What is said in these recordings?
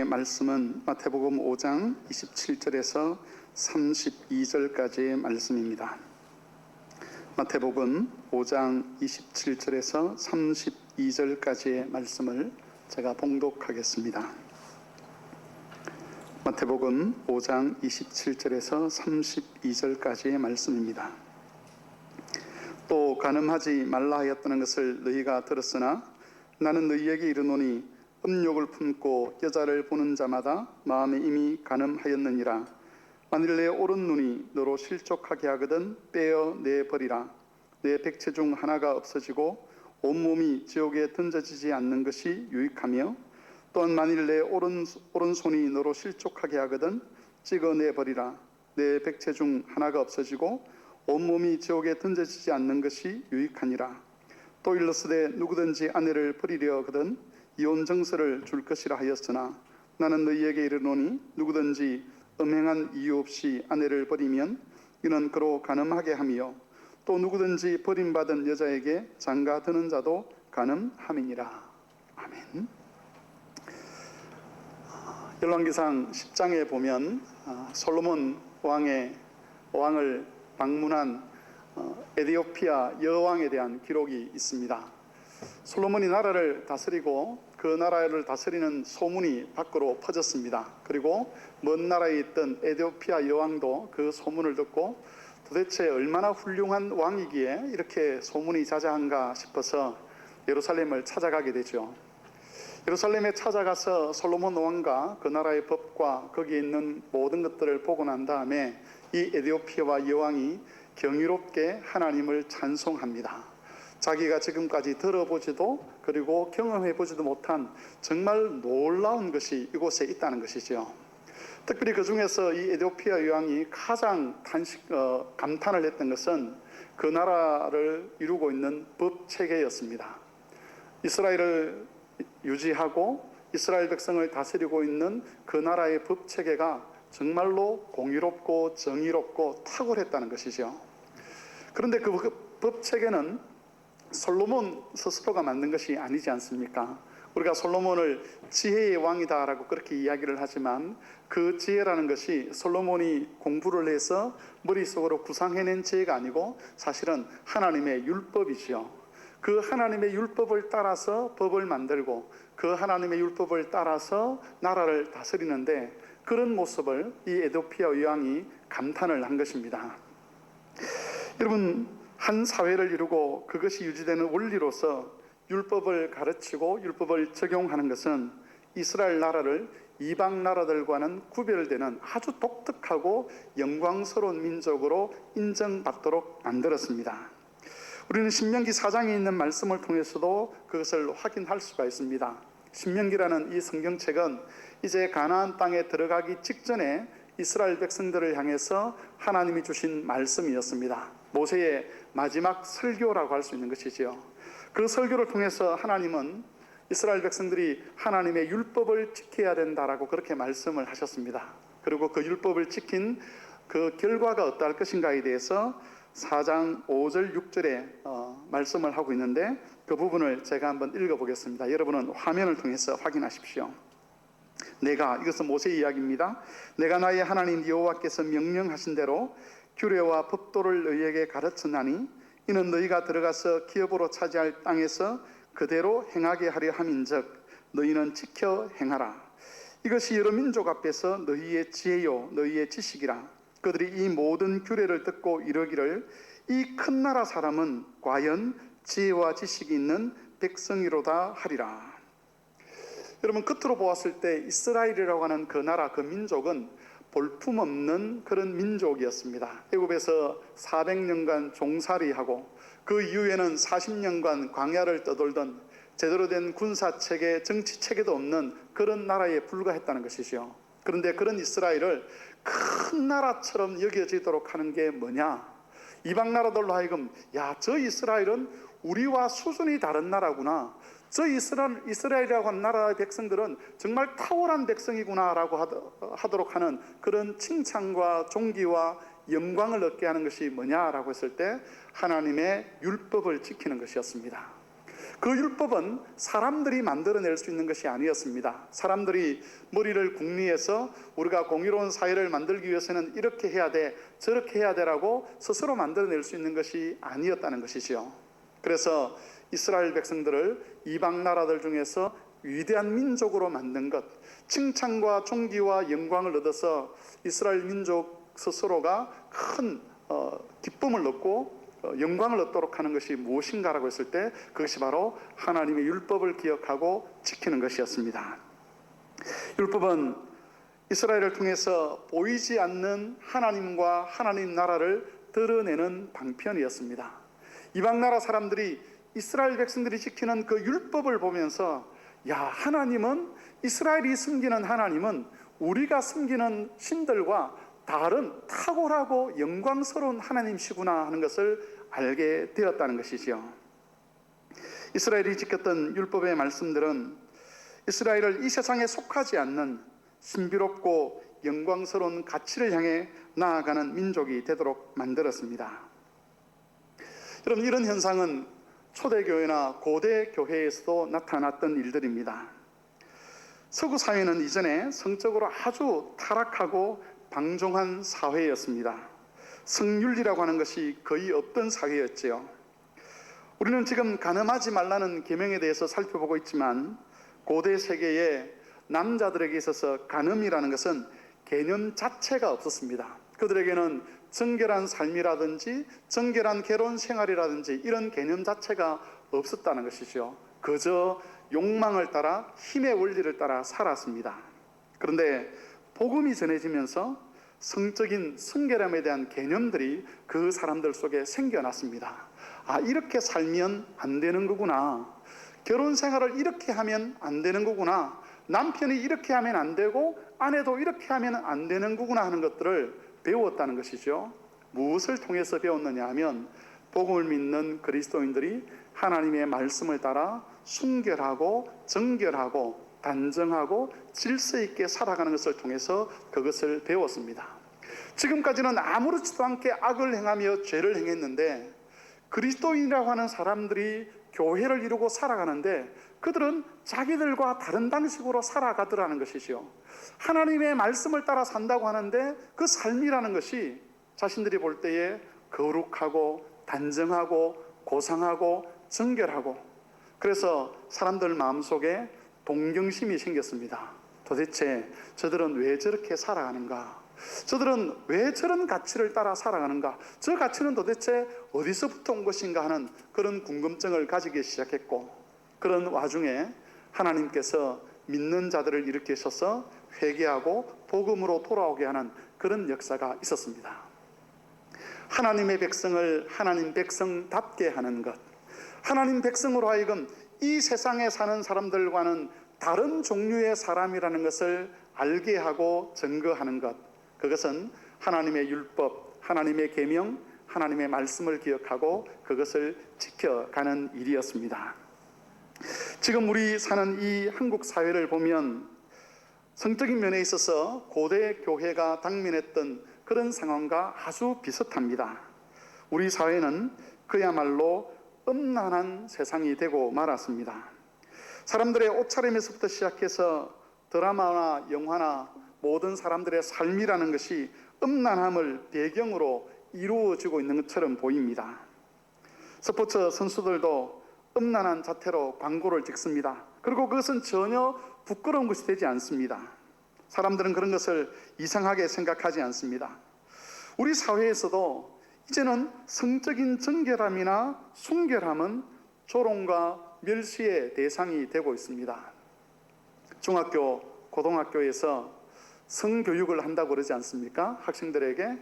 말씀은 마태복음 5장 27절에서 32절까지의 말씀입니다. 마태복음 5장 27절에서 32절까지의 말씀을 제가 봉독하겠습니다. 마태복음 5장 27절에서 32절까지의 말씀입니다. 또 간음하지 말라 하였다는 것을 너희가 들었으나 나는 너희에게 이르노니 음욕을 품고 여자를 보는 자마다 마음에 이미 간음하였느니라. 만일 내 오른 눈이 너로 실족하게 하거든 빼어 내버리라. 내 백체 중 하나가 없어지고 온몸이 지옥에 던져지지 않는 것이 유익하며, 또한 만일 내 오른손이 너로 실족하게 하거든 찍어내버리라. 내 백체 중 하나가 없어지고 온몸이 지옥에 던져지지 않는 것이 유익하니라. 또 일러스되 누구든지 아내를 버리려 하거든 이혼 정서를 줄 것이라 하였으나 나는 너희에게 이르노니 누구든지 음행한 이유 없이 아내를 버리면 이는 그로 간음하게 하며, 또 누구든지 버림받은 여자에게 장가 드는 자도 간음함이니라. 아멘. 열왕기상 10장에 보면 솔로몬 왕을 방문한 에디오피아 여왕에 대한 기록이 있습니다. 솔로몬이 나라를 다스리고 그 나라를 다스리는 소문이 밖으로 퍼졌습니다. 그리고 먼 나라에 있던 에디오피아 여왕도 그 소문을 듣고 도대체 얼마나 훌륭한 왕이기에 이렇게 소문이 자자한가 싶어서 예루살렘을 찾아가게 되죠. 예루살렘에 찾아가서 솔로몬 왕과 그 나라의 법과 거기에 있는 모든 것들을 보고 난 다음에 이 에디오피아 여왕이 경이롭게 하나님을 찬송합니다. 자기가 지금까지 들어보지도 그리고 경험해보지도 못한 정말 놀라운 것이 이곳에 있다는 것이죠. 특별히 그 중에서 이 에디오피아 여왕이 가장 감탄을 했던 것은 그 나라를 이루고 있는 법체계였습니다. 이스라엘을 유지하고 이스라엘 백성을 다스리고 있는 그 나라의 법체계가 정말로 공의롭고 정의롭고 탁월했다는 것이죠. 그런데 그 법체계는 솔로몬 스스로가 만든 것이 아니지 않습니까? 우리가 솔로몬을 지혜의 왕이다라고 그렇게 이야기를 하지만 그 지혜라는 것이 솔로몬이 공부를 해서 머릿속으로 구상해낸 지혜가 아니고 사실은 하나님의 율법이지요. 그 하나님의 율법을 따라서 법을 만들고 그 하나님의 율법을 따라서 나라를 다스리는데, 그런 모습을 이 에디오피아 여왕이 감탄을 한 것입니다. 여러분, 한 사회를 이루고 그것이 유지되는 원리로서 율법을 가르치고 율법을 적용하는 것은 이스라엘 나라를 이방 나라들과는 구별되는 아주 독특하고 영광스러운 민족으로 인정받도록 만들었습니다. 우리는 신명기 4장에 있는 말씀을 통해서도 그것을 확인할 수가 있습니다. 신명기라는 이 성경책은 이제 가나안 땅에 들어가기 직전에 이스라엘 백성들을 향해서 하나님이 주신 말씀이었습니다. 모세의 마지막 설교라고 할 수 있는 것이지요. 그 설교를 통해서 하나님은 이스라엘 백성들이 하나님의 율법을 지켜야 된다라고 그렇게 말씀을 하셨습니다. 그리고 그 율법을 지킨 그 결과가 어떠할 것인가에 대해서 4장 5절 6절에 말씀을 하고 있는데, 그 부분을 제가 한번 읽어보겠습니다. 여러분은 화면을 통해서 확인하십시오. 이것은 모세 이야기입니다. 내가 나의 하나님 여호와께서 명령하신 대로 규례와 법도를 너희에게 가르쳤나니 이는 너희가 들어가서 기업으로 차지할 땅에서 그대로 행하게 하려 함인즉 너희는 지켜 행하라. 이것이 여러 민족 앞에서 너희의 지혜요 너희의 지식이라. 그들이 이 모든 규례를 듣고 이르기를 이 큰 나라 사람은 과연 지혜와 지식이 있는 백성이로다 하리라. 여러분, 끝으로 보았을 때 이스라엘이라고 하는 그 나라, 그 민족은 볼품없는 그런 민족이었습니다. 애굽에서 400년간 종살이하고 그 이후에는 40년간 광야를 떠돌던 제대로 된 군사체계, 정치체계도 없는 그런 나라에 불과했다는 것이죠. 그런데 그런 이스라엘을 큰 나라처럼 여겨지도록 하는 게 뭐냐? 이방 나라들로 하여금 저 이스라엘은 우리와 수준이 다른 나라구나, 저 이스라엘이라고 하는 나라의 백성들은 정말 탁월한 백성이구나라고 하도록 하는 그런 칭찬과 존귀와 영광을 얻게 하는 것이 뭐냐라고 했을 때 하나님의 율법을 지키는 것이었습니다. 그 율법은 사람들이 만들어낼 수 있는 것이 아니었습니다. 사람들이 머리를 궁리해서 우리가 공의로운 사회를 만들기 위해서는 이렇게 해야 돼, 저렇게 해야 되라고 스스로 만들어낼 수 있는 것이 아니었다는 것이지요. 그래서 이스라엘 백성들을 이방 나라들 중에서 위대한 민족으로 만든 것, 칭찬과 존귀와 영광을 얻어서 이스라엘 민족 스스로가 큰 기쁨을 얻고 영광을 얻도록 하는 것이 무엇인가라고 했을 때 그것이 바로 하나님의 율법을 기억하고 지키는 것이었습니다. 율법은 이스라엘을 통해서 보이지 않는 하나님과 하나님 나라를 드러내는 방편이었습니다. 이방 나라 사람들이 이스라엘 백성들이 지키는 그 율법을 보면서 야, 하나님은, 이스라엘이 섬기는 하나님은 우리가 섬기는 신들과 다른 탁월하고 영광스러운 하나님이시구나 하는 것을 알게 되었다는 것이지요. 이스라엘이 지켰던 율법의 말씀들은 이스라엘을 이 세상에 속하지 않는 신비롭고 영광스러운 가치를 향해 나아가는 민족이 되도록 만들었습니다. 여러분, 이런 현상은 초대교회나 고대교회에서도 나타났던 일들입니다. 서구 사회는 이전에 성적으로 아주 타락하고 방종한 사회였습니다. 성윤리라고 하는 것이 거의 없던 사회였지요. 우리는 지금 간음하지 말라는 계명에 대해서 살펴보고 있지만 고대 세계에 남자들에게 있어서 간음이라는 것은 개념 자체가 없었습니다. 그들에게는 정결한 삶이라든지 정결한 결혼 생활이라든지 이런 개념 자체가 없었다는 것이죠. 그저 욕망을 따라, 힘의 원리를 따라 살았습니다. 그런데 복음이 전해지면서 성적인 성결함에 대한 개념들이 그 사람들 속에 생겨났습니다. 아, 이렇게 살면 안 되는 거구나. 결혼 생활을 이렇게 하면 안 되는 거구나. 남편이 이렇게 하면 안 되고 아내도 이렇게 하면 안 되는 거구나 하는 것들을 배웠다는 것이죠. 무엇을 통해서 배웠느냐 하면 복음을 믿는 그리스도인들이 하나님의 말씀을 따라 순결하고 정결하고 단정하고 질서 있게 살아가는 것을 통해서 그것을 배웠습니다. 지금까지는 아무렇지도 않게 악을 행하며 죄를 행했는데 그리스도인이라고 하는 사람들이 교회를 이루고 살아가는데 그들은 자기들과 다른 방식으로 살아가더라는 것이죠. 하나님의 말씀을 따라 산다고 하는데 그 삶이라는 것이 자신들이 볼 때에 거룩하고 단정하고 고상하고 정결하고, 그래서 사람들 마음속에 동경심이 생겼습니다. 도대체 저들은 왜 저렇게 살아가는가? 저들은 왜 저런 가치를 따라 살아가는가? 저 가치는 도대체 어디서부터 온 것인가 하는 그런 궁금증을 가지기 시작했고, 그런 와중에 하나님께서 믿는 자들을 일으키셔서 회개하고 복음으로 돌아오게 하는 그런 역사가 있었습니다. 하나님의 백성을 하나님 백성답게 하는 것, 하나님 백성으로 하여금 이 세상에 사는 사람들과는 다른 종류의 사람이라는 것을 알게 하고 증거하는 것, 그것은 하나님의 율법, 하나님의 계명, 하나님의 말씀을 기억하고 그것을 지켜가는 일이었습니다. 지금 우리 사는 이 한국 사회를 보면 성적인 면에 있어서 고대 교회가 당면했던 그런 상황과 아주 비슷합니다. 우리 사회는 그야말로 음란한 세상이 되고 말았습니다. 사람들의 옷차림에서부터 시작해서 드라마나 영화나 모든 사람들의 삶이라는 것이 음란함을 배경으로 이루어지고 있는 것처럼 보입니다. 스포츠 선수들도 음란한 자태로 광고를 찍습니다. 그리고 그것은 전혀 부끄러운 것이 되지 않습니다. 사람들은 그런 것을 이상하게 생각하지 않습니다. 우리 사회에서도 이제는 성적인 정결함이나 순결함은 조롱과 멸시의 대상이 되고 있습니다. 중학교, 고등학교에서 성교육을 한다고 그러지 않습니까? 학생들에게.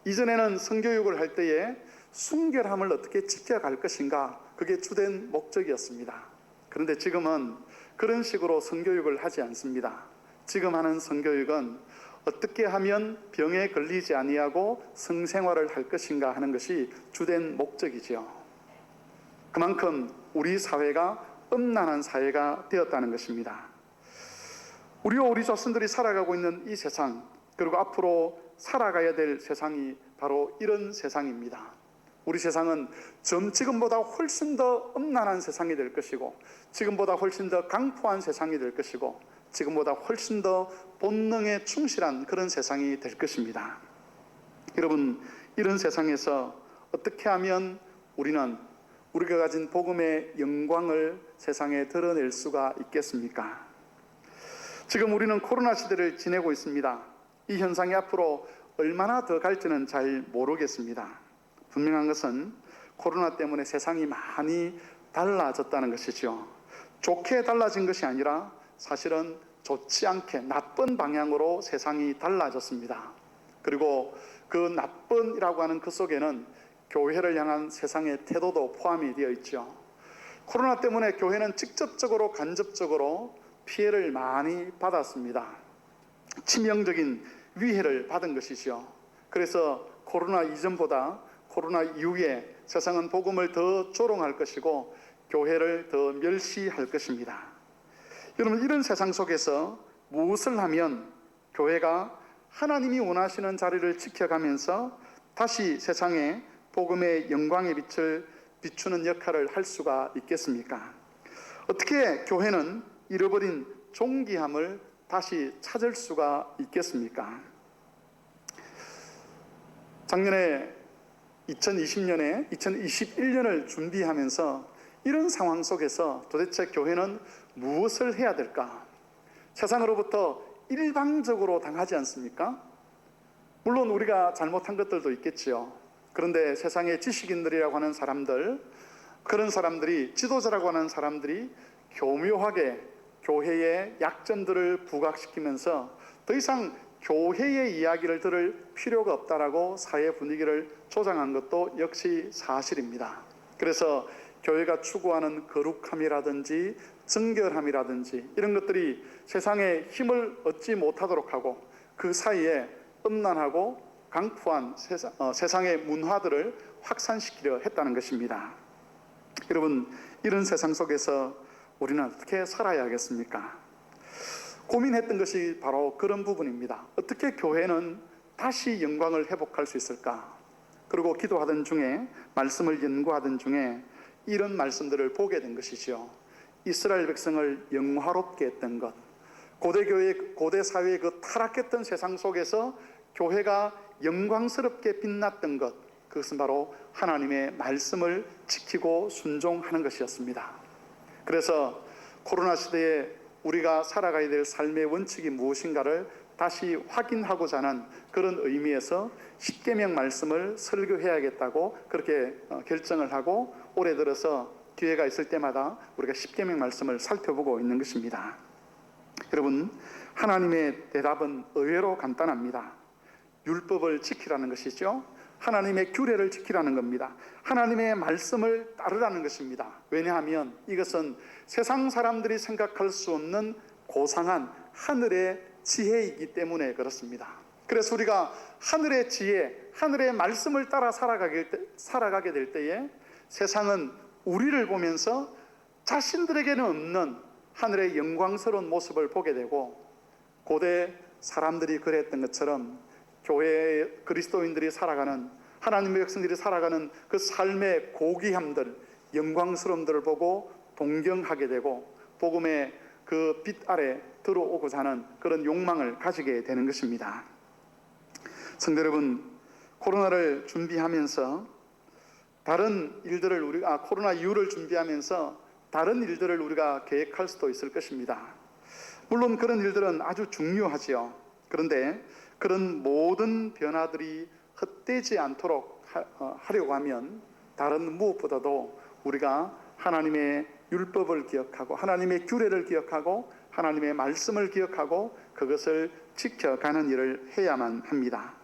이전에는 성교육을 할 때에 순결함을 어떻게 지켜갈 것인가, 그게 주된 목적이었습니다. 그런데 지금은 그런 식으로 성교육을 하지 않습니다. 지금 하는 성교육은 어떻게 하면 병에 걸리지 아니하고 성생활을 할 것인가 하는 것이 주된 목적이죠. 그만큼 우리 사회가 음란한 사회가 되었다는 것입니다. 우리와 우리 자손들이 살아가고 있는 이 세상, 그리고 앞으로 살아가야 될 세상이 바로 이런 세상입니다. 우리 세상은 지금보다 훨씬 더 음란한 세상이 될 것이고, 지금보다 훨씬 더 강포한 세상이 될 것이고, 지금보다 훨씬 더 본능에 충실한 그런 세상이 될 것입니다. 여러분, 이런 세상에서 어떻게 하면 우리는 우리가 가진 복음의 영광을 세상에 드러낼 수가 있겠습니까? 지금 우리는 코로나 시대를 지내고 있습니다. 이 현상이 앞으로 얼마나 더 갈지는 잘 모르겠습니다. 분명한 것은 코로나 때문에 세상이 많이 달라졌다는 것이죠. 좋게 달라진 것이 아니라 사실은 좋지 않게 나쁜 방향으로 세상이 달라졌습니다. 그리고 그 나쁜이라고 하는 그 속에는 교회를 향한 세상의 태도도 포함이 되어 있죠. 코로나 때문에 교회는 직접적으로 간접적으로 피해를 많이 받았습니다. 치명적인 위해를 받은 것이죠. 그래서 코로나 이전보다 코로나 이후에 세상은 복음을 더 조롱할 것이고 교회를 더 멸시할 것입니다. 여러분, 이런 세상 속에서 무엇을 하면 교회가 하나님이 원하시는 자리를 지켜가면서 다시 세상에 복음의 영광의 빛을 비추는 역할을 할 수가 있겠습니까? 어떻게 교회는 잃어버린 존귀함을 다시 찾을 수가 있겠습니까? 작년에 2020년에 2021년을 준비하면서 이런 상황 속에서 도대체 교회는 무엇을 해야 될까? 세상으로부터 일방적으로 당하지 않습니까? 물론 우리가 잘못한 것들도 있겠지요. 그런데 세상의 지식인들이라고 하는 사람들, 그런 사람들이, 지도자라고 하는 사람들이 교묘하게 교회의 약점들을 부각시키면서 더 이상 교회의 이야기를 들을 필요가 없다라고 사회 분위기를 조장한 것도 역시 사실입니다. 그래서 교회가 추구하는 거룩함이라든지 정결함이라든지 이런 것들이 세상에 힘을 얻지 못하도록 하고, 그 사이에 음란하고 강포한 세상의 문화들을 확산시키려 했다는 것입니다. 여러분, 이런 세상 속에서 우리는 어떻게 살아야 하겠습니까? 고민했던 것이 바로 그런 부분입니다. 어떻게 교회는 다시 영광을 회복할 수 있을까? 그리고 기도하던 중에, 말씀을 연구하던 중에 이런 말씀들을 보게 된 것이죠. 이스라엘 백성을 영화롭게 했던 것, 고대 사회의 그 타락했던 세상 속에서 교회가 영광스럽게 빛났던 것, 그것은 바로 하나님의 말씀을 지키고 순종하는 것이었습니다. 그래서 코로나 시대에 우리가 살아가야 될 삶의 원칙이 무엇인가를 다시 확인하고자 하는 그런 의미에서 십계명 말씀을 설교해야겠다고 그렇게 결정을 하고, 올해 들어서 기회가 있을 때마다 우리가 십계명 말씀을 살펴보고 있는 것입니다. 여러분, 하나님의 대답은 의외로 간단합니다. 율법을 지키라는 것이죠. 하나님의 규례를 지키라는 겁니다. 하나님의 말씀을 따르라는 것입니다. 왜냐하면 이것은 세상 사람들이 생각할 수 없는 고상한 하늘의 지혜이기 때문에 그렇습니다. 그래서 우리가 하늘의 지혜, 하늘의 말씀을 따라 살아가게 될 때에 세상은 우리를 보면서 자신들에게는 없는 하늘의 영광스러운 모습을 보게 되고, 고대 사람들이 그랬던 것처럼 교회의 그리스도인들이 살아가는, 하나님의 백성들이 살아가는 그 삶의 고귀함들, 영광스러움들을 보고 동경하게 되고 복음의 그 빛 아래 들어오고자 하는 그런 욕망을 가지게 되는 것입니다. 성도 여러분, 코로나를 준비하면서 다른 일들을 코로나 이후를 준비하면서 다른 일들을 우리가 계획할 수도 있을 것입니다. 물론 그런 일들은 아주 중요하지요. 그런데 그런 모든 변화들이 헛되지 않도록 하려고 하면 다른 무엇보다도 우리가 하나님의 율법을 기억하고 하나님의 규례를 기억하고 하나님의 말씀을 기억하고 그것을 지켜가는 일을 해야만 합니다.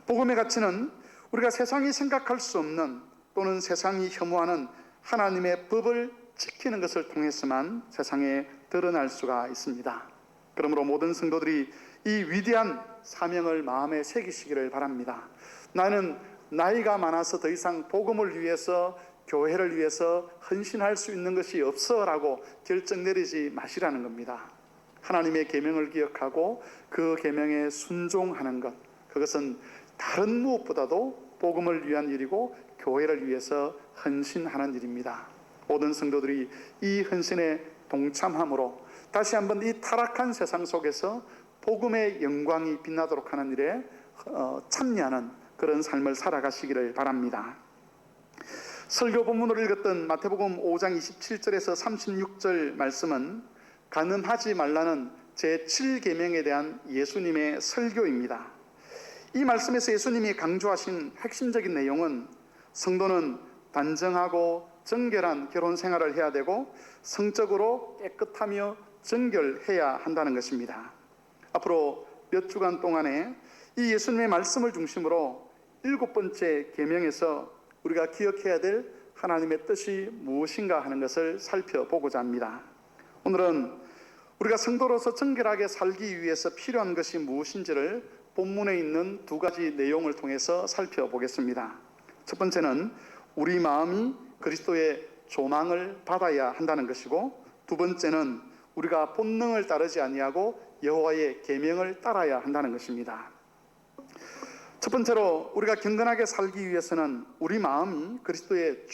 복음의 가치는 우리가 세상이 생각할 수 없는, 또는 세상이 혐오하는 하나님의 법을 지키는 것을 통해서만 세상에 드러날 수가 있습니다. 그러므로 모든 성도들이 이 위대한 사명을 마음에 새기시기를 바랍니다. 나는 나이가 많아서 더 이상 복음을 위해서, 교회를 위해서 헌신할 수 있는 것이 없어라고 결정 내리지 마시라는 겁니다. 하나님의 계명을 기억하고 그 계명에 순종하는 것, 그것은 다른 무엇보다도 복음을 위한 일이고 교회를 위해서 헌신하는 일입니다. 모든 성도들이 이 헌신에 동참함으로 다시 한번 이 타락한 세상 속에서 복음의 영광이 빛나도록 하는 일에 참여하는 그런 삶을 살아가시기를 바랍니다. 설교 본문으로 읽었던 마태복음 5장 27절에서 36절 말씀은 간음하지 말라는 제7계명에 대한 예수님의 설교입니다. 이 말씀에서 예수님이 강조하신 핵심적인 내용은 성도는 단정하고 정결한 결혼 생활을 해야 되고 성적으로 깨끗하며 정결해야 한다는 것입니다. 앞으로 몇 주간 동안에 이 예수님의 말씀을 중심으로 7번째 계명에서 우리가 기억해야 될 하나님의 뜻이 무엇인가 하는 것을 살펴보고자 합니다. 오늘은 우리가 성도로서 정결하게 살기 위해서 필요한 것이 무엇인지를 본문에 있는 두 가지 내용을 통해서 살펴보겠습니다. 첫 번째는 우리 마음이 그리스도의 조망을 받아야 한다는 것이고, 두 번째는 우리가 본능을 따르지 아니하고 여호와의 계명을 따라야 한다는 것입니다. 첫 번째로 우리가 경건하게 살기 위해서는 우리 마음이 그리스도의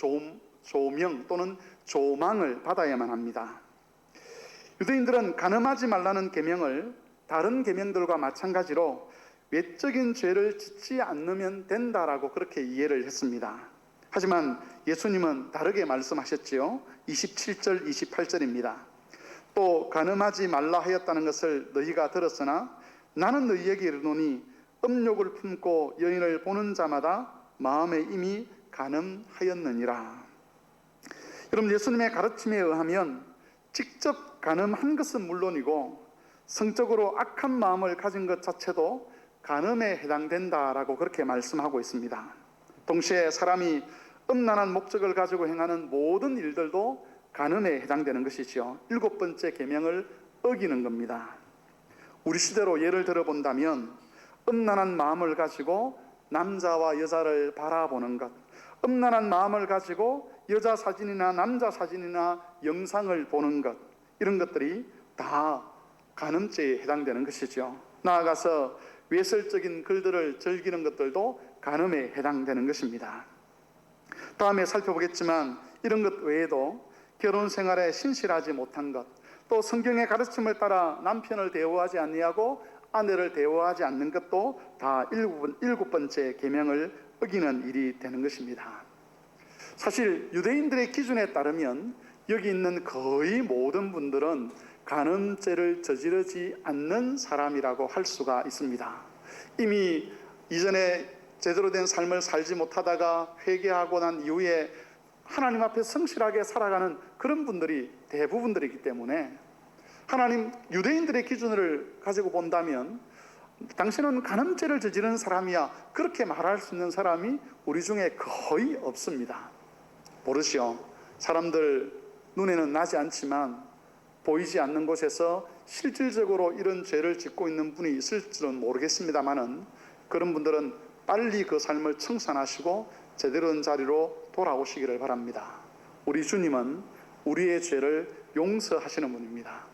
조명 또는 조망을 받아야만 합니다. 유대인들은 간음하지 말라는 계명을 다른 계명들과 마찬가지로 외적인 죄를 짓지 않으면 된다라고 그렇게 이해를 했습니다. 하지만 예수님은 다르게 말씀하셨지요. 27절 28절입니다. 또 간음하지 말라 하였다는 것을 너희가 들었으나 나는 너희에게 이르노니 음욕을 품고 여인을 보는 자마다 마음에 이미 간음하였느니라. 여러분, 예수님의 가르침에 의하면 직접 간음한 것은 물론이고 성적으로 악한 마음을 가진 것 자체도 간음에 해당된다라고 그렇게 말씀하고 있습니다. 동시에 사람이 음란한 목적을 가지고 행하는 모든 일들도 간음에 해당되는 것이지요. 7번째 계명을 어기는 겁니다. 우리 시대로 예를 들어본다면 음란한 마음을 가지고 남자와 여자를 바라보는 것, 음란한 마음을 가지고 여자 사진이나 남자 사진이나 영상을 보는 것, 이런 것들이 다 간음죄에 해당되는 것이죠. 나아가서 외설적인 글들을 즐기는 것들도 간음에 해당되는 것입니다. 다음에 살펴보겠지만 이런 것 외에도 결혼 생활에 신실하지 못한 것, 또 성경의 가르침을 따라 남편을 대우하지 아니하고 아내를 대우하지 않는 것도 다 7번째 계명을 어기는 일이 되는 것입니다. 사실 유대인들의 기준에 따르면 여기 있는 거의 모든 분들은 간음죄를 저지르지 않는 사람이라고 할 수가 있습니다. 이미 이전에 제대로 된 삶을 살지 못하다가 회개하고 난 이후에 하나님 앞에 성실하게 살아가는 그런 분들이 대부분들이기 때문에 하나님 유대인들의 기준을 가지고 본다면 당신은 간음죄를 저지른 사람이야, 그렇게 말할 수 있는 사람이 우리 중에 거의 없습니다. 모르시오, 사람들 눈에는 나지 않지만 보이지 않는 곳에서 실질적으로 이런 죄를 짓고 있는 분이 있을지는 모르겠습니다만은 그런 분들은 빨리 그 삶을 청산하시고 제대로 된 자리로 돌아오시기를 바랍니다. 우리 주님은 우리의 죄를 용서하시는 분입니다.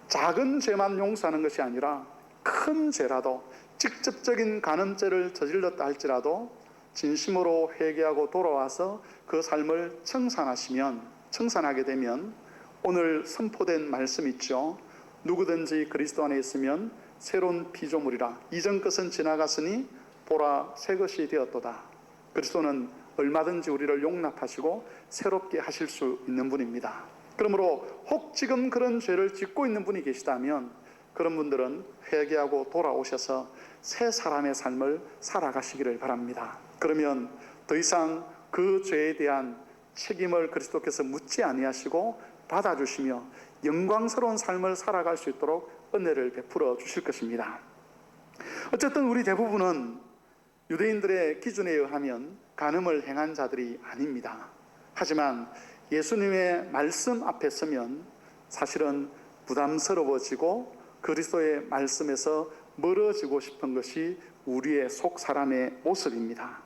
작은 죄만 용서하는 것이 아니라 큰 죄라도, 직접적인 간음죄를 저질렀다 할지라도 진심으로 회개하고 돌아와서 그 삶을 청산하게 되면 오늘 선포된 말씀 있죠. 누구든지 그리스도 안에 있으면 새로운 피조물이라. 이전 것은 지나갔으니 보라 새 것이 되었도다. 그리스도는 얼마든지 우리를 용납하시고 새롭게 하실 수 있는 분입니다. 그러므로 혹 지금 그런 죄를 짓고 있는 분이 계시다면 그런 분들은 회개하고 돌아오셔서 새 사람의 삶을 살아가시기를 바랍니다. 그러면 더 이상 그 죄에 대한 책임을 그리스도께서 묻지 아니하시고 받아주시며 영광스러운 삶을 살아갈 수 있도록 은혜를 베풀어 주실 것입니다. 어쨌든 우리 대부분은 유대인들의 기준에 의하면 간음을 행한 자들이 아닙니다. 하지만 예수님의 말씀 앞에 서면 사실은 부담스러워지고 그리스도의 말씀에서 멀어지고 싶은 것이 우리의 속 사람의 모습입니다.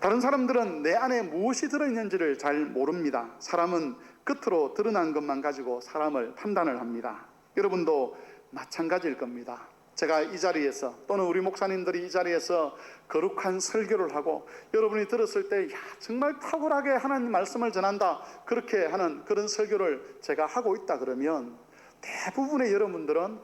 다른 사람들은 내 안에 무엇이 들어있는지를 잘 모릅니다. 사람은 겉으로 드러난 것만 가지고 사람을 판단을 합니다. 여러분도 마찬가지일 겁니다. 제가 이 자리에서 또는 우리 목사님들이 이 자리에서 거룩한 설교를 하고 여러분이 들었을 때 정말 탁월하게 하나님 말씀을 전한다 그렇게 하는 그런 설교를 제가 하고 있다 그러면 대부분의 여러분들은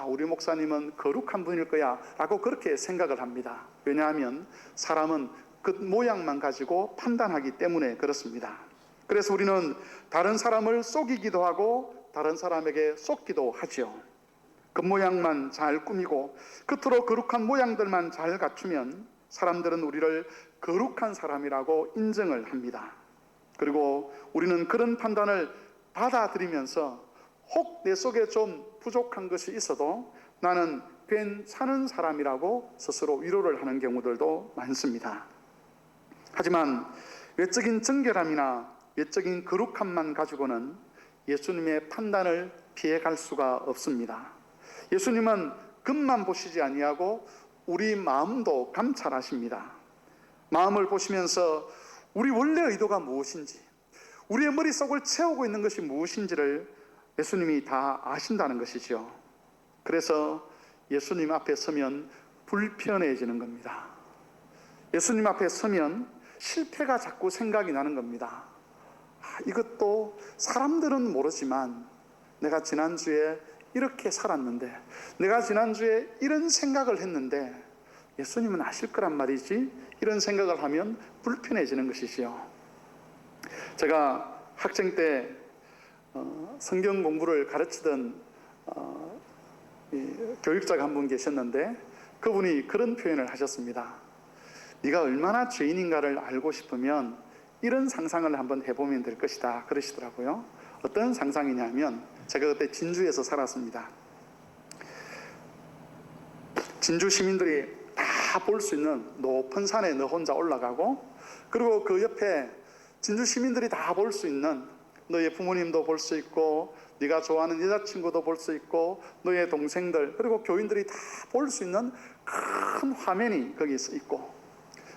우리 목사님은 거룩한 분일 거야 라고 그렇게 생각을 합니다. 왜냐하면 사람은 그 모양만 가지고 판단하기 때문에 그렇습니다. 그래서 우리는 다른 사람을 속이기도 하고 다른 사람에게 속기도 하죠. 겉모양만 잘 꾸미고 겉으로 거룩한 모양들만 잘 갖추면 사람들은 우리를 거룩한 사람이라고 인정을 합니다. 그리고 우리는 그런 판단을 받아들이면서 혹 내 속에 좀 부족한 것이 있어도 나는 괜찮은 사람이라고 스스로 위로를 하는 경우들도 많습니다. 하지만 외적인 정결함이나 외적인 거룩함만 가지고는 예수님의 판단을 피해갈 수가 없습니다. 예수님은 겉만 보시지 아니하고 우리 마음도 감찰하십니다. 마음을 보시면서 우리 원래 의도가 무엇인지, 우리의 머릿속을 채우고 있는 것이 무엇인지를 예수님이 다 아신다는 것이죠. 그래서 예수님 앞에 서면 불편해지는 겁니다. 예수님 앞에 서면 실패가 자꾸 생각이 나는 겁니다. 이것도 사람들은 모르지만 내가 지난주에 이렇게 살았는데, 내가 지난주에 이런 생각을 했는데 예수님은 아실 거란 말이지, 이런 생각을 하면 불편해지는 것이지요. 제가 학생 때 성경 공부를 가르치던 교육자가 한 분 계셨는데 그분이 그런 표현을 하셨습니다. 네가 얼마나 죄인인가를 알고 싶으면 이런 상상을 한번 해보면 될 것이다 그러시더라고요. 어떤 상상이냐면, 제가 그때 진주에서 살았습니다. 진주 시민들이 다 볼 수 있는 높은 산에 너 혼자 올라가고, 그리고 그 옆에 진주 시민들이 다 볼 수 있는, 너의 부모님도 볼 수 있고 네가 좋아하는 여자친구도 볼 수 있고 너의 동생들 그리고 교인들이 다 볼 수 있는 큰 화면이 거기 있고,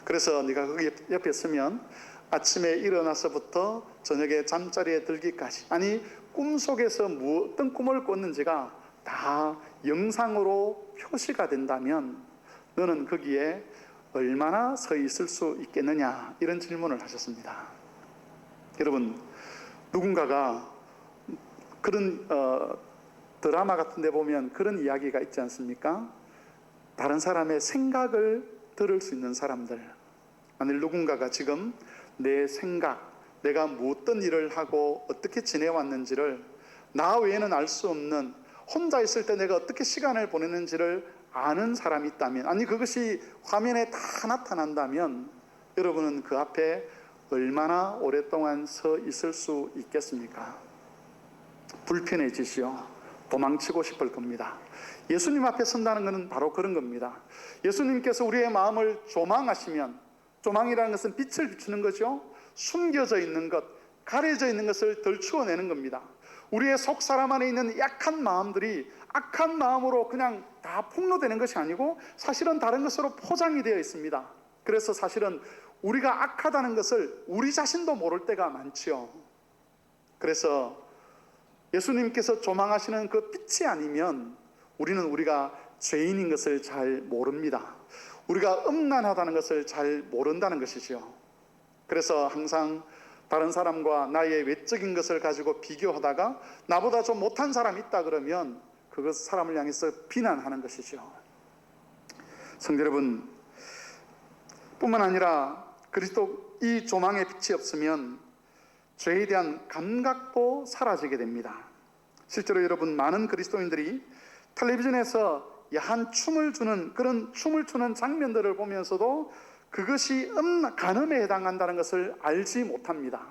그래서 네가 거기 옆에 서면 아침에 일어나서부터 저녁에 잠자리에 들기까지, 아니 꿈속에서 어떤 꿈을 꿨는지가 다 영상으로 표시가 된다면 너는 거기에 얼마나 서 있을 수 있겠느냐, 이런 질문을 하셨습니다. 여러분, 누군가가 그런 드라마 같은 데 보면 그런 이야기가 있지 않습니까? 다른 사람의 생각을 들을 수 있는 사람들. 만일 누군가가 지금 내 생각, 내가 어떤 일을 하고 어떻게 지내왔는지를 나 외에는 알 수 없는, 혼자 있을 때 내가 어떻게 시간을 보내는지를 아는 사람이 있다면, 아니 그것이 화면에 다 나타난다면 여러분은 그 앞에 얼마나 오랫동안 서 있을 수 있겠습니까? 불편해지시오. 도망치고 싶을 겁니다. 예수님 앞에 선다는 것은 바로 그런 겁니다. 예수님께서 우리의 마음을 조망하시면, 조망이라는 것은 빛을 비추는 거죠. 숨겨져 있는 것, 가려져 있는 것을 덜추어내는 겁니다. 우리의 속 사람 안에 있는 약한 마음들이 악한 마음으로 그냥 다 폭로되는 것이 아니고 사실은 다른 것으로 포장이 되어 있습니다. 그래서 사실은 우리가 악하다는 것을 우리 자신도 모를 때가 많지요. 그래서 예수님께서 조망하시는 그 빛이 아니면 우리는 우리가 죄인인 것을 잘 모릅니다. 우리가 음란하다는 것을 잘 모른다는 것이죠. 그래서 항상 다른 사람과 나의 외적인 것을 가지고 비교하다가 나보다 좀 못한 사람이 있다 그러면 그것 사람을 향해서 비난하는 것이죠. 성도 여러분, 뿐만 아니라 그리스도 이 조망의 빛이 없으면 죄에 대한 감각도 사라지게 됩니다. 실제로 여러분, 많은 그리스도인들이 텔레비전에서 야한 춤을 추는 그런 춤을 추는 장면들을 보면서도 그것이 간음에 해당한다는 것을 알지 못합니다.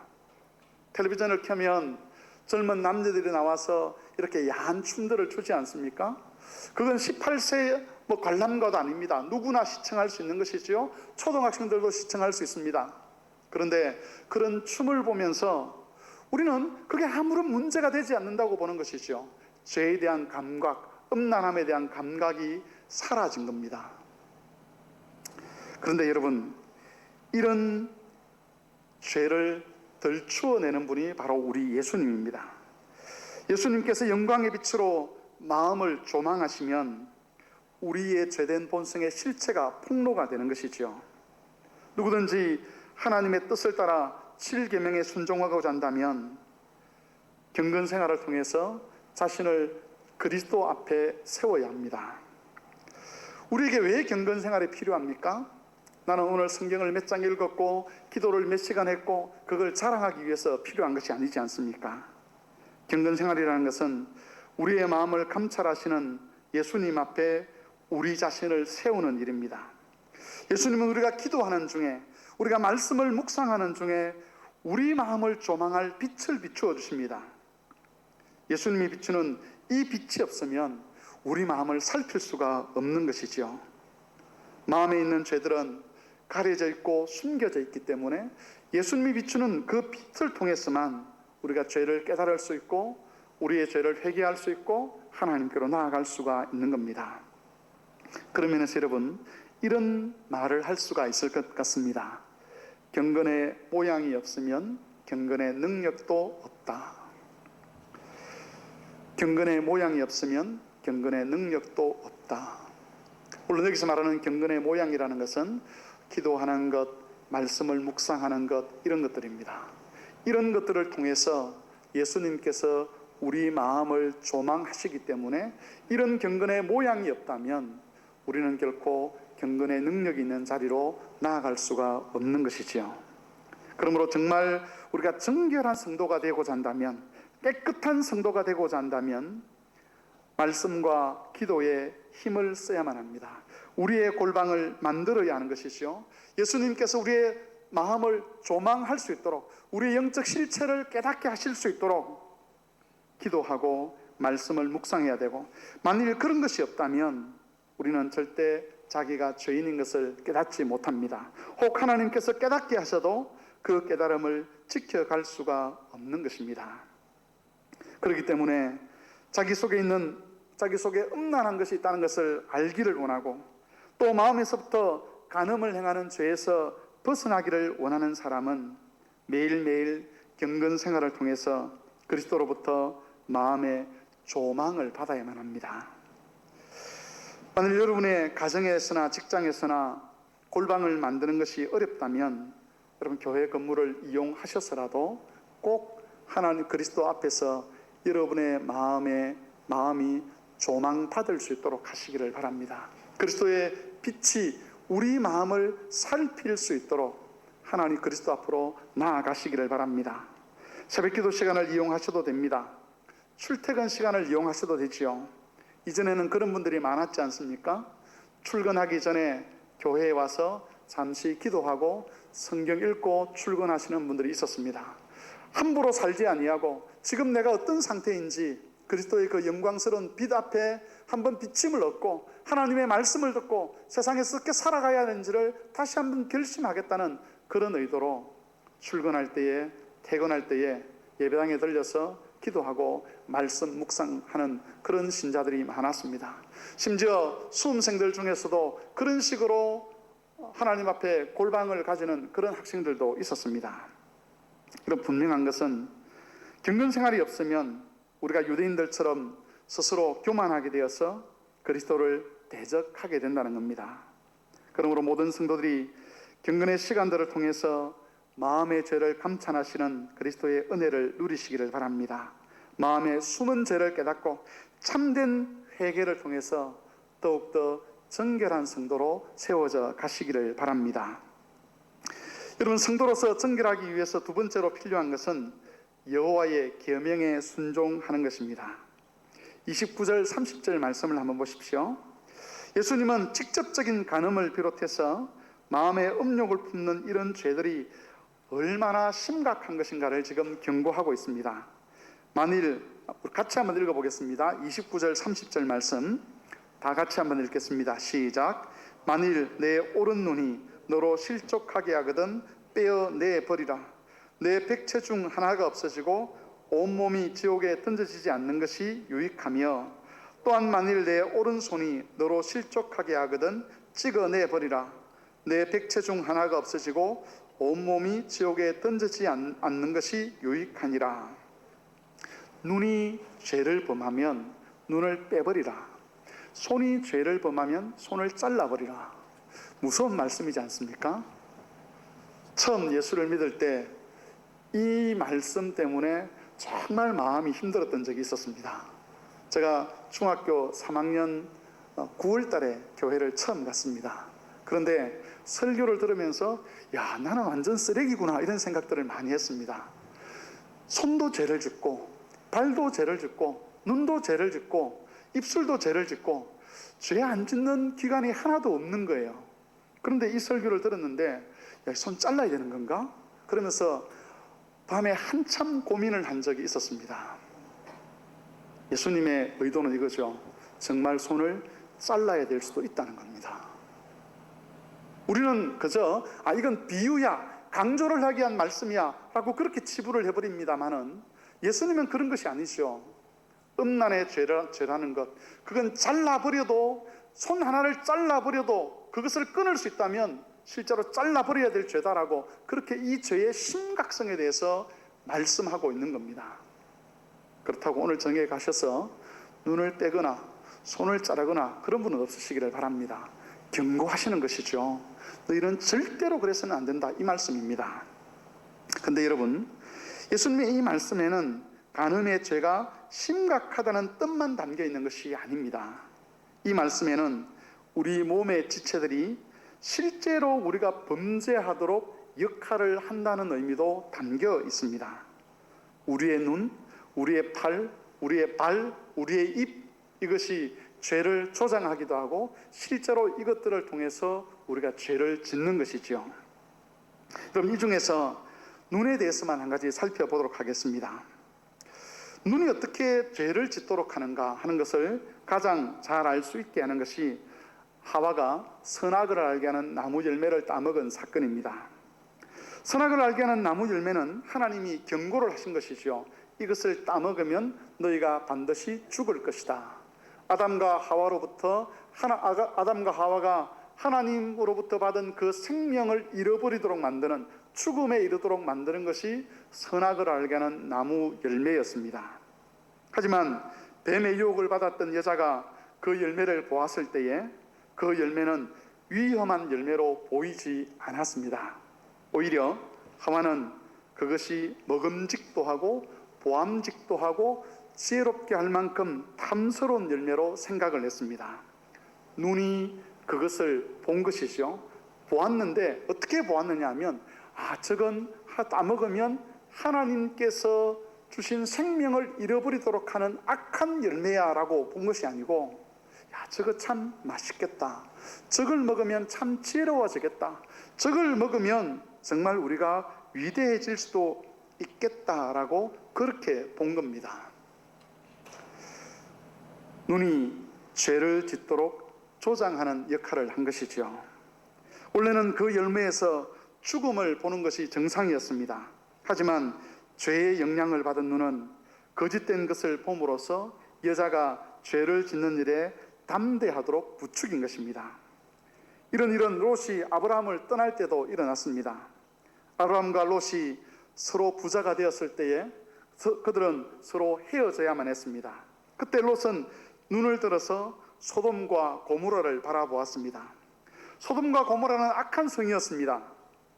텔레비전을 켜면 젊은 남자들이 나와서 이렇게 야한 춤들을 추지 않습니까? 그건 18세 관람가도 아닙니다. 누구나 시청할 수 있는 것이지요. 초등학생들도 시청할 수 있습니다. 그런데 그런 춤을 보면서 우리는 그게 아무런 문제가 되지 않는다고 보는 것이죠. 죄에 대한 감각, 음란함에 대한 감각이 사라진 겁니다. 그런데 여러분, 이런 죄를 덜추어내는 분이 바로 우리 예수님입니다. 예수님께서 영광의 빛으로 마음을 조망하시면 우리의 죄된 본성의 실체가 폭로가 되는 것이지요. 누구든지 하나님의 뜻을 따라 7계명에 순종하고자 한다면 경건 생활을 통해서 자신을 그리스도 앞에 세워야 합니다. 우리에게 왜 경건 생활이 필요합니까? 나는 오늘 성경을 몇 장 읽었고 기도를 몇 시간 했고 그걸 자랑하기 위해서 필요한 것이 아니지 않습니까? 경건 생활이라는 것은 우리의 마음을 감찰하시는 예수님 앞에 우리 자신을 세우는 일입니다. 예수님은 우리가 기도하는 중에, 우리가 말씀을 묵상하는 중에 우리 마음을 조망할 빛을 비추어 주십니다. 예수님이 비추는 이 빛이 없으면 우리 마음을 살필 수가 없는 것이지요. 마음에 있는 죄들은 가려져 있고 숨겨져 있기 때문에 예수님이 비추는 그 빛을 통해서만 우리가 죄를 깨달을 수 있고 우리의 죄를 회개할 수 있고 하나님께로 나아갈 수가 있는 겁니다. 그런 면에서 여러분, 이런 말을 할 수가 있을 것 같습니다. 경건의 모양이 없으면 경건의 능력도 없다. 경건의 모양이 없으면 경건의 능력도 없다. 물론 여기서 말하는 경건의 모양이라는 것은 기도하는 것, 말씀을 묵상하는 것, 이런 것들입니다. 이런 것들을 통해서 예수님께서 우리 마음을 조망하시기 때문에 이런 경건의 모양이 없다면 우리는 결코 경건의 능력이 있는 자리로 나아갈 수가 없는 것이지요. 그러므로 정말 우리가 정결한 성도가 되고자 한다면, 깨끗한 성도가 되고자 한다면 말씀과 기도에 힘을 써야만 합니다. 우리의 골방을 만들어야 하는 것이죠. 예수님께서 우리의 마음을 조망할 수 있도록, 우리의 영적 실체를 깨닫게 하실 수 있도록 기도하고 말씀을 묵상해야 되고, 만일 그런 것이 없다면 우리는 절대 자기가 죄인인 것을 깨닫지 못합니다. 혹 하나님께서 깨닫게 하셔도 그 깨달음을 지켜갈 수가 없는 것입니다. 그렇기 때문에 자기 속에 음란한 것이 있다는 것을 알기를 원하고, 또 마음에서부터 간음을 행하는 죄에서 벗어나기를 원하는 사람은 매일매일 경건 생활을 통해서 그리스도로부터 마음의 조망을 받아야만 합니다. 만일 여러분의 가정에서나 직장에서나 골방을 만드는 것이 어렵다면 여러분 교회 건물을 이용하셔서라도 꼭 하나님 그리스도 앞에서 여러분의 마음이 조망받을 수 있도록 하시기를 바랍니다. 그리스도의 빛이 우리 마음을 살필 수 있도록 하나님 그리스도 앞으로 나아가시기를 바랍니다. 새벽기도 시간을 이용하셔도 됩니다. 출퇴근 시간을 이용하셔도 되지요. 이전에는 그런 분들이 많았지 않습니까? 출근하기 전에 교회에 와서 잠시 기도하고 성경 읽고 출근하시는 분들이 있었습니다. 함부로 살지 아니하고 지금 내가 어떤 상태인지 그리스도의 그 영광스러운 빛 앞에 한번 비침을 얻고 하나님의 말씀을 듣고 세상에서 어떻게 살아가야 하는지를 다시 한번 결심하겠다는 그런 의도로 출근할 때에, 퇴근할 때에 예배당에 들려서 기도하고 말씀 묵상하는 그런 신자들이 많았습니다. 심지어 수험생들 중에서도 그런 식으로 하나님 앞에 골방을 가지는 그런 학생들도 있었습니다. 그럼 분명한 것은 경건 생활이 없으면 우리가 유대인들처럼 스스로 교만하게 되어서 그리스도를 대적하게 된다는 겁니다. 그러므로 모든 성도들이 경건의 시간들을 통해서 마음의 죄를 감찰하시는 그리스도의 은혜를 누리시기를 바랍니다. 마음의 숨은 죄를 깨닫고 참된 회개를 통해서 더욱더 정결한 성도로 세워져 가시기를 바랍니다. 여러분, 성도로서 정결하기 위해서 두 번째로 필요한 것은 여호와의 계명에 순종하는 것입니다. 29절 30절 말씀을 한번 보십시오. 예수님은 직접적인 간음을 비롯해서 마음의 음욕을 품는 이런 죄들이 얼마나 심각한 것인가를 지금 경고하고 있습니다. 만일 같이 한번 읽어보겠습니다. 29절 30절 말씀 다 같이 한번 읽겠습니다. 시작. 만일 내 오른 눈이 너로 실족하게 하거든 빼어내 버리라. 내 백체 중 하나가 없어지고 온몸이 지옥에 던져지지 않는 것이 유익하며, 또한 만일 내 오른손이 너로 실족하게 하거든 찍어내 버리라. 내 백체 중 하나가 없어지고 온몸이 지옥에 던지지 않는 것이 유익하니라. 눈이 죄를 범하면 눈을 빼버리라. 손이 죄를 범하면 손을 잘라버리라. 무서운 말씀이지 않습니까? 처음 예수를 믿을 때 이 말씀 때문에 정말 마음이 힘들었던 적이 있었습니다. 제가 중학교 3학년 9월 달에 교회를 처음 갔습니다. 그런데 설교를 들으면서 야, 나는 완전 쓰레기구나 이런 생각들을 많이 했습니다. 손도 죄를 짓고 발도 죄를 짓고 눈도 죄를 짓고 입술도 죄를 짓고 죄 안 짓는 기간이 하나도 없는 거예요. 그런데 이 설교를 들었는데 야, 손 잘라야 되는 건가? 그러면서 밤에 한참 고민을 한 적이 있었습니다. 예수님의 의도는 이거죠. 정말 손을 잘라야 될 수도 있다는 겁니다. 우리는 그저 이건 비유야, 강조를 하기 위한 말씀이야 라고 그렇게 치부를 해버립니다마는 예수님은 그런 것이 아니죠. 음란의 죄라는 것, 그건 잘라버려도, 손 하나를 잘라버려도 그것을 끊을 수 있다면 실제로 잘라버려야 될 죄다라고 그렇게 이 죄의 심각성에 대해서 말씀하고 있는 겁니다. 그렇다고 오늘 정회에 가셔서 눈을 떼거나 손을 자르거나 그런 분은 없으시기를 바랍니다. 경고하시는 것이죠. 너희는 절대로 그래서는 안 된다, 이 말씀입니다. 근데 여러분, 예수님의 이 말씀에는 간음의 죄가 심각하다는 뜻만 담겨 있는 것이 아닙니다. 이 말씀에는 우리 몸의 지체들이 실제로 우리가 범죄하도록 역할을 한다는 의미도 담겨 있습니다. 우리의 눈, 우리의 팔, 우리의 발, 우리의 입, 이것이 죄를 조장하기도 하고 실제로 이것들을 통해서 우리가 죄를 짓는 것이죠. 그럼 이 중에서 눈에 대해서만 한 가지 살펴보도록 하겠습니다. 눈이 어떻게 죄를 짓도록 하는가 하는 것을 가장 잘 알 수 있게 하는 것이 하와가 선악을 알게 하는 나무 열매를 따먹은 사건입니다. 선악을 알게 하는 나무 열매는 하나님이 경고를 하신 것이죠. 이것을 따먹으면 너희가 반드시 죽을 것이다. 아담과 하와가 하나님으로부터 받은 그 생명을 잃어버리도록 만드는, 죽음에 이르도록 만드는 것이 선악을 알게 하는 나무 열매였습니다. 하지만 뱀의 유혹을 받았던 여자가 그 열매를 보았을 때에 그 열매는 위험한 열매로 보이지 않았습니다. 오히려 하와는 그것이 먹음직도 하고 보암직도 하고 지혜롭게 할 만큼 탐스러운 열매로 생각을 했습니다. 눈이 그것을 본 것이죠. 보았는데 어떻게 보았느냐 하면 저건 따먹으면 하나님께서 주신 생명을 잃어버리도록 하는 악한 열매야 라고 본 것이 아니고, 저거 참 맛있겠다, 저걸 먹으면 참 지혜로워지겠다, 저걸 먹으면 정말 우리가 위대해질 수도 있겠다라고 그렇게 본 겁니다. 눈이 죄를 짓도록 조장하는 역할을 한 것이죠. 원래는 그 열매에서 죽음을 보는 것이 정상이었습니다. 하지만 죄의 영향을 받은 눈은 거짓된 것을 봄으로써 여자가 죄를 짓는 일에 담대하도록 부추긴 것입니다. 이런 일은 롯이 아브라함을 떠날 때도 일어났습니다. 아브라함과 롯이 서로 부자가 되었을 때에 그들은 서로 헤어져야만 했습니다. 그때 롯은 눈을 들어서 소돔과 고모라를 바라보았습니다. 소돔과 고모라는 악한 성이었습니다.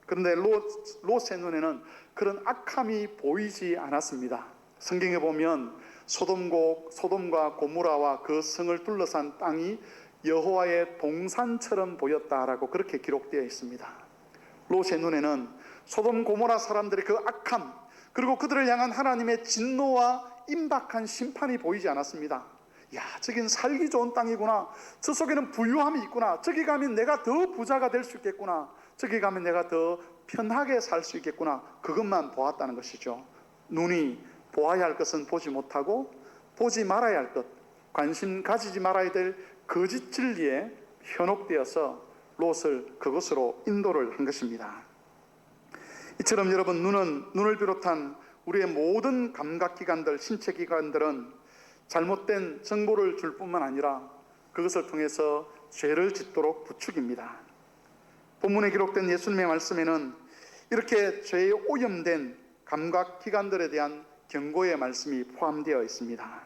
그런데 롯의 눈에는 그런 악함이 보이지 않았습니다. 성경에 보면 소돔과 고모라와 그 성을 둘러싼 땅이 여호와의 동산처럼 보였다라고 그렇게 기록되어 있습니다. 롯의 눈에는 소돔 고모라 사람들의 그 악함, 그리고 그들을 향한 하나님의 진노와 임박한 심판이 보이지 않았습니다. 저긴 살기 좋은 땅이구나, 저 속에는 부유함이 있구나, 저기 가면 내가 더 부자가 될 수 있겠구나, 저기 가면 내가 더 편하게 살 수 있겠구나, 그것만 보았다는 것이죠. 눈이 보아야 할 것은 보지 못하고 보지 말아야 할 것, 관심 가지지 말아야 될 거짓 진리에 현혹되어서 롯을 그것으로 인도를 한 것입니다. 이처럼 여러분, 눈을 비롯한 우리의 모든 감각기관들, 신체기관들은 잘못된 정보를 줄 뿐만 아니라 그것을 통해서 죄를 짓도록 부추깁니다. 본문에 기록된 예수님의 말씀에는 이렇게 죄에 오염된 감각기관들에 대한 경고의 말씀이 포함되어 있습니다.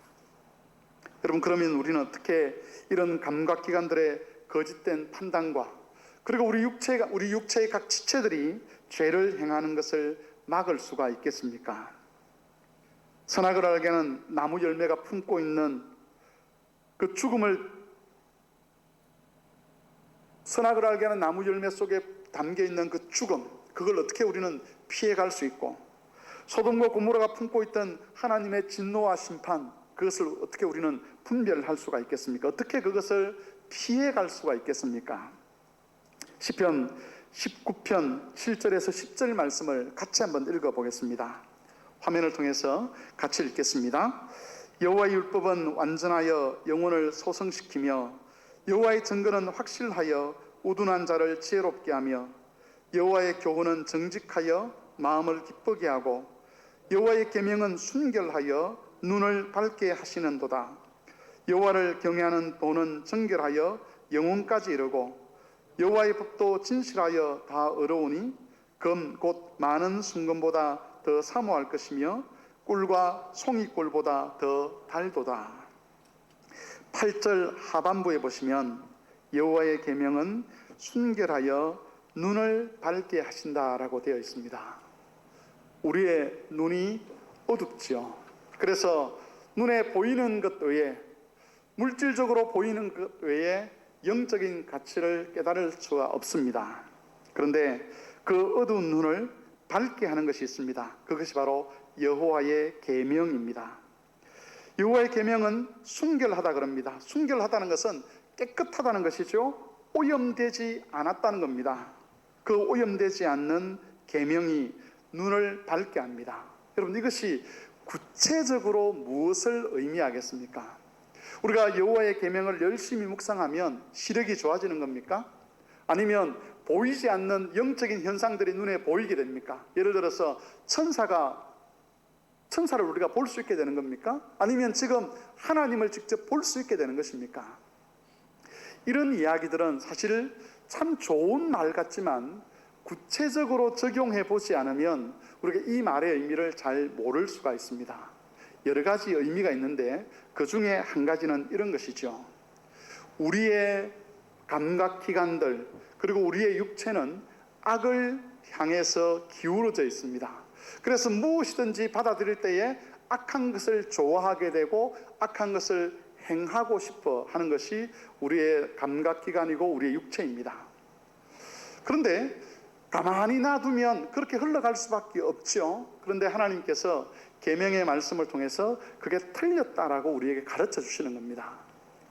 여러분, 그러면 우리는 어떻게 이런 감각기관들의 거짓된 판단과 그리고 우리 육체의 각 지체들이 죄를 행하는 것을 막을 수가 있겠습니까? 선악을 알게는 나무 열매가 품고 있는 그 죽음을, 선악을 알게는 나무 열매 속에 담겨 있는 그 죽음, 그걸 어떻게 우리는 피해갈 수 있고, 소돔과 고모라가 품고 있던 하나님의 진노와 심판, 그것을 어떻게 우리는 분별할 수가 있겠습니까? 어떻게 그것을 피해갈 수가 있겠습니까? 시편 19편 7절에서 10절 말씀을 같이 한번 읽어보겠습니다. 화면을 통해서 같이 읽겠습니다. 여호와의 율법은 완전하여 영혼을 소성시키며 여호와의 증거는 확실하여 우둔한 자를 지혜롭게 하며 여호와의 교훈은 정직하여 마음을 기쁘게 하고 여호와의 계명은 순결하여 눈을 밝게 하시는도다. 여호와를 경외하는 도는 정결하여 영혼까지 이르고 여호와의 법도 진실하여 다 의로우니 금 곧 많은 순금보다 더 사모할 것이며 꿀과 송이꿀보다 더 달도다. 8절 하반부에 보시면 여호와의 계명은 순결하여 눈을 밝게 하신다라고 되어 있습니다. 우리의 눈이 어둡지요. 그래서 눈에 보이는 것 외에, 물질적으로 보이는 것 외에 영적인 가치를 깨달을 수가 없습니다. 그런데 그 어두운 눈을 밝게 하는 것이 있습니다. 그것이 바로 여호와의 계명입니다. 여호와의 계명은 순결하다 그럽니다. 순결하다는 것은 깨끗하다는 것이죠. 오염되지 않았다는 겁니다. 그 오염되지 않는 계명이 눈을 밝게 합니다. 여러분, 이것이 구체적으로 무엇을 의미하겠습니까? 우리가 여호와의 계명을 열심히 묵상하면 시력이 좋아지는 겁니까? 아니면 보이지 않는 영적인 현상들이 눈에 보이게 됩니까? 예를 들어서 천사를 우리가 볼 수 있게 되는 겁니까? 아니면 지금 하나님을 직접 볼 수 있게 되는 것입니까? 이런 이야기들은 사실 참 좋은 말 같지만 구체적으로 적용해 보지 않으면 우리가 이 말의 의미를 잘 모를 수가 있습니다. 여러 가지 의미가 있는데 그 중에 한 가지는 이런 것이죠. 우리의 감각기관들 그리고 우리의 육체는 악을 향해서 기울어져 있습니다. 그래서 무엇이든지 받아들일 때에 악한 것을 좋아하게 되고 악한 것을 행하고 싶어 하는 것이 우리의 감각기관이고 우리의 육체입니다. 그런데 가만히 놔두면 그렇게 흘러갈 수밖에 없죠. 그런데 하나님께서 계명의 말씀을 통해서 그게 틀렸다라고 우리에게 가르쳐 주시는 겁니다.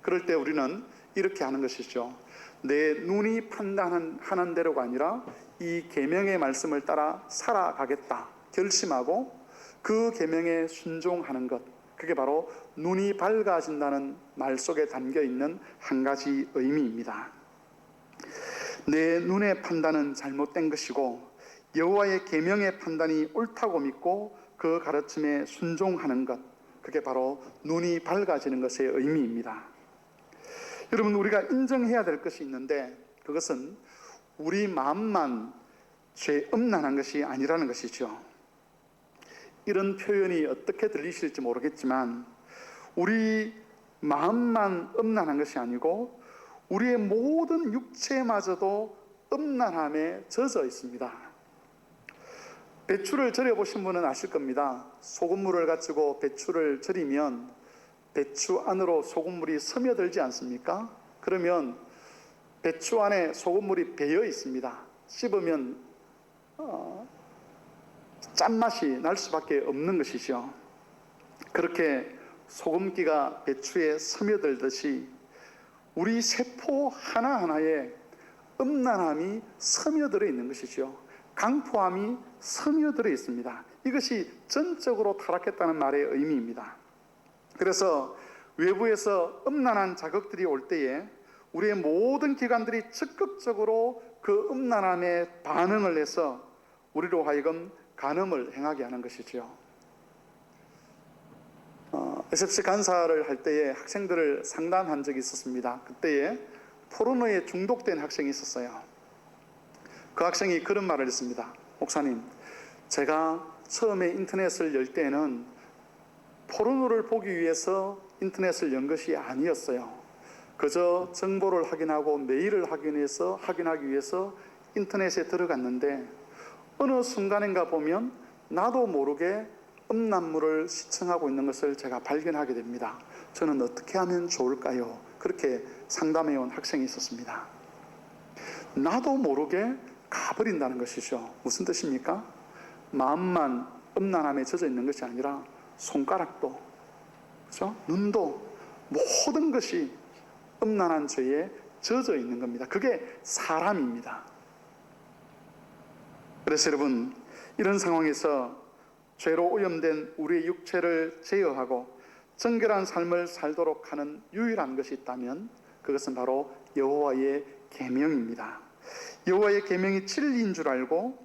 그럴 때 우리는 이렇게 하는 것이죠. 내 눈이 판단하는 대로가 아니라 이 계명의 말씀을 따라 살아가겠다 결심하고 그 계명에 순종하는 것, 그게 바로 눈이 밝아진다는 말 속에 담겨 있는 한 가지 의미입니다. 내 눈의 판단은 잘못된 것이고 여호와의 계명의 판단이 옳다고 믿고 그 가르침에 순종하는 것, 그게 바로 눈이 밝아지는 것의 의미입니다. 여러분, 우리가 인정해야 될 것이 있는데 그것은 우리 마음만 죄 음란한 것이 아니라는 것이죠. 이런 표현이 어떻게 들리실지 모르겠지만 우리 마음만 음란한 것이 아니고 우리의 모든 육체마저도 음란함에 젖어 있습니다. 배추를 절여보신 분은 아실 겁니다. 소금물을 가지고 배추를 절이면 배추 안으로 소금물이 스며들지 않습니까? 그러면 배추 안에 소금물이 배어 있습니다. 씹으면 짠맛이 날 수밖에 없는 것이죠. 그렇게 소금기가 배추에 스며들듯이 우리 세포 하나하나에 음란함이 스며들어 있는 것이죠. 강포함이 스며들어 있습니다. 이것이 전적으로 타락했다는 말의 의미입니다. 그래서 외부에서 음란한 자극들이 올 때에 우리의 모든 기관들이 적극적으로 그 음란함에 반응을 해서 우리로 하여금 간음을 행하게 하는 것이죠. SFC 간사를 할 때에 학생들을 상담한 적이 있었습니다. 그때에 포르노에 중독된 학생이 있었어요. 그 학생이 그런 말을 했습니다. 목사님, 제가 처음에 인터넷을 열 때는 포르노를 보기 위해서 인터넷을 연 것이 아니었어요. 그저 정보를 확인하고 메일을 확인하기 위해서 인터넷에 들어갔는데 어느 순간인가 보면 나도 모르게 음란물을 시청하고 있는 것을 제가 발견하게 됩니다. 저는 어떻게 하면 좋을까요? 그렇게 상담해 온 학생이 있었습니다. 나도 모르게 가버린다는 것이죠. 무슨 뜻입니까? 마음만 음란함에 젖어 있는 것이 아니라 손가락도, 그렇죠? 눈도, 모든 것이 음란한 죄에 젖어 있는 겁니다. 그게 사람입니다. 그래서 여러분, 이런 상황에서 죄로 오염된 우리의 육체를 제어하고 정결한 삶을 살도록 하는 유일한 것이 있다면 그것은 바로 여호와의 계명입니다. 여호와의 계명이 진리인 줄 알고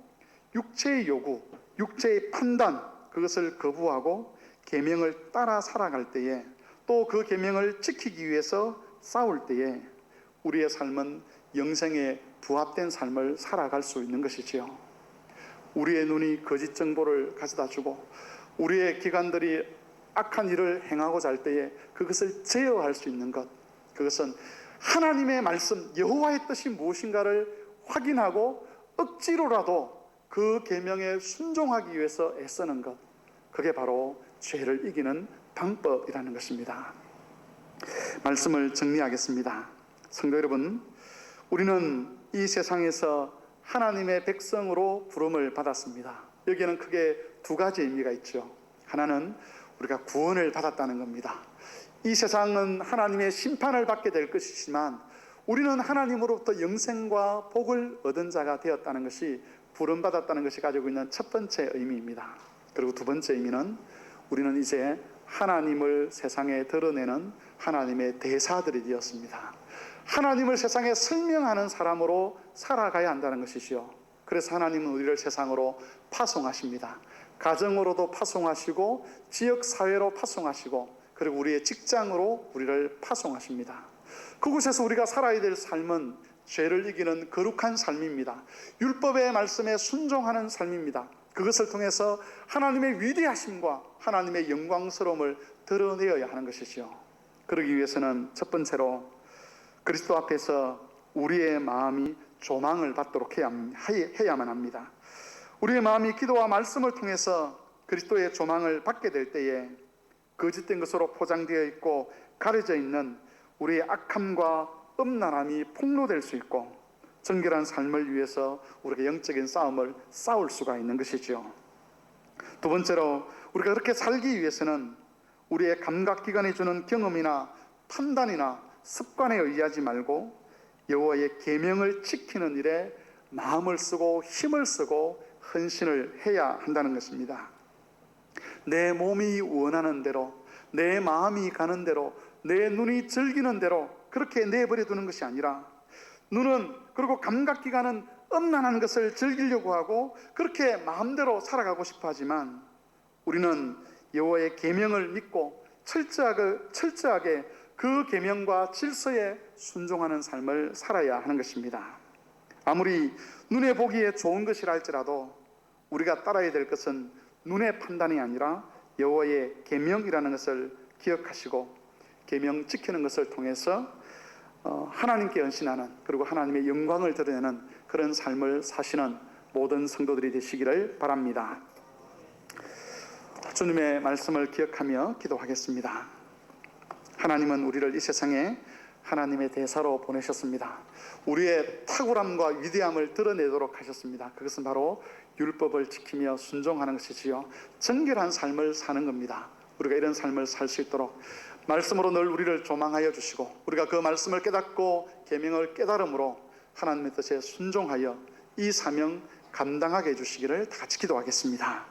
육체의 요구, 육체의 판단, 그것을 거부하고 계명을 따라 살아갈 때에, 또 그 계명을 지키기 위해서 싸울 때에 우리의 삶은 영생에 부합된 삶을 살아갈 수 있는 것이지요. 우리의 눈이 거짓 정보를 가져다 주고 우리의 기관들이 악한 일을 행하고자 할 때에 그것을 제어할 수 있는 것, 그것은 하나님의 말씀, 여호와의 뜻이 무엇인가를 확인하고 억지로라도 그 계명에 순종하기 위해서 애쓰는 것, 그게 바로 죄를 이기는 방법이라는 것입니다. 말씀을 정리하겠습니다. 성도 여러분, 우리는 이 세상에서 하나님의 백성으로 부름을 받았습니다. 여기에는 크게 두 가지 의미가 있죠. 하나는 우리가 구원을 받았다는 겁니다. 이 세상은 하나님의 심판을 받게 될 것이지만 우리는 하나님으로부터 영생과 복을 얻은 자가 되었다는 것이, 부름받았다는 것이 가지고 있는 첫 번째 의미입니다. 그리고 두 번째 의미는 우리는 이제 하나님을 세상에 드러내는 하나님의 대사들이 되었습니다. 하나님을 세상에 설명하는 사람으로 살아가야 한다는 것이지요. 그래서 하나님은 우리를 세상으로 파송하십니다. 가정으로도 파송하시고 지역사회로 파송하시고 그리고 우리의 직장으로 우리를 파송하십니다. 그곳에서 우리가 살아야 될 삶은 죄를 이기는 거룩한 삶입니다. 율법의 말씀에 순종하는 삶입니다. 그것을 통해서 하나님의 위대하심과 하나님의 영광스러움을 드러내어야 하는 것이죠. 그러기 위해서는 첫 번째로 그리스도 앞에서 우리의 마음이 조망을 받도록 해야만 합니다. 우리의 마음이 기도와 말씀을 통해서 그리스도의 조망을 받게 될 때에 거짓된 것으로 포장되어 있고 가려져 있는 우리의 악함과 음란함이 폭로될 수 있고 정결한 삶을 위해서 우리가 영적인 싸움을 싸울 수가 있는 것이죠. 두 번째로 우리가 그렇게 살기 위해서는 우리의 감각기관이 주는 경험이나 판단이나 습관에 의하지 말고 여호와의 계명을 지키는 일에 마음을 쓰고 힘을 쓰고 헌신을 해야 한다는 것입니다. 내 몸이 원하는 대로, 내 마음이 가는 대로, 내 눈이 즐기는 대로 그렇게 내버려 두는 것이 아니라, 눈은 그리고 감각기관은 음란한 것을 즐기려고 하고 그렇게 마음대로 살아가고 싶어 하지만 우리는 여호와의 계명을 믿고 철저하게 그 계명과 질서에 순종하는 삶을 살아야 하는 것입니다. 아무리 눈에 보기에 좋은 것이라 할지라도 우리가 따라야 될 것은 눈의 판단이 아니라 여호와의 계명이라는 것을 기억하시고 계명 지키는 것을 통해서 하나님께 헌신하는, 그리고 하나님의 영광을 드러내는 그런 삶을 사시는 모든 성도들이 되시기를 바랍니다. 주님의 말씀을 기억하며 기도하겠습니다. 하나님은 우리를 이 세상에 하나님의 대사로 보내셨습니다. 우리의 탁월함과 위대함을 드러내도록 하셨습니다. 그것은 바로 율법을 지키며 순종하는 것이지요. 정결한 삶을 사는 겁니다. 우리가 이런 삶을 살 수 있도록 말씀으로 늘 우리를 조망하여 주시고 우리가 그 말씀을 깨닫고 계명을 깨달음으로 하나님의 뜻에 순종하여 이 사명 감당하게 해주시기를 다 같이 기도하겠습니다.